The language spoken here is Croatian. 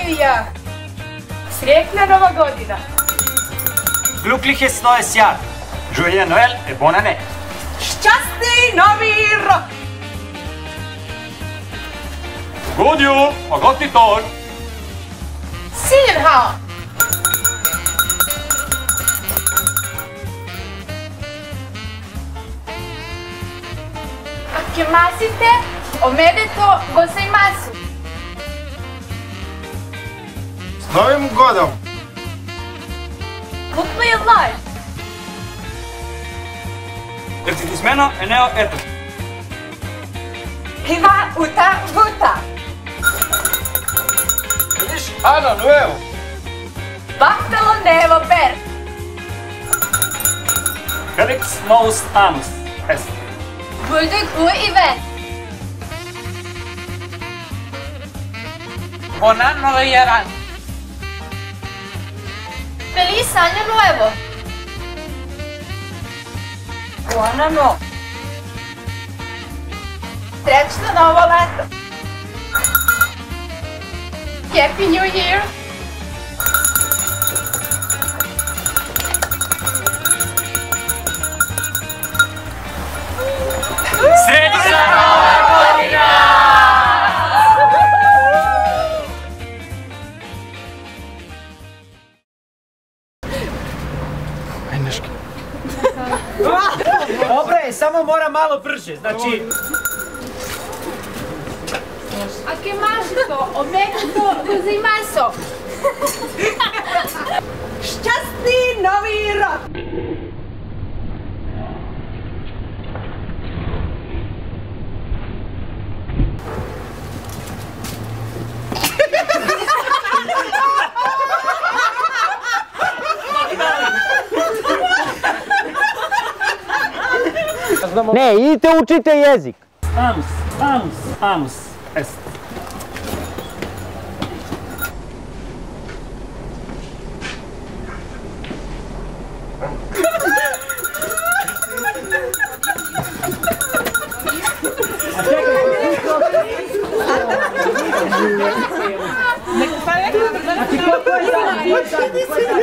Olivia! Srecna Nova godina! Glückliches neues Jahr! Joyeux Noël et bonne année! Šťastný nový rok! God jul och gott nytt år! Sirha! Akemazite omedeto gozaimasu! С Новым годом! Mutlu yıllar! Divertidismeno e neo eto! Hiva uta vuta! Feliz Ano Novo! Vahtalo nevo ber! Felix Novus Anus est! Bulduk u iven! Buon anno Yaran! Feliz año nuevo! Buon anno! Srećno novo leto! Happy New Year! Srećna Nova godina! Dobro je, samo mora malo brže, znači... Akemazito omedeto gozaimasu! Šťastný nový rok! Ne, idite učite jezik. Anus est! Znači, ko je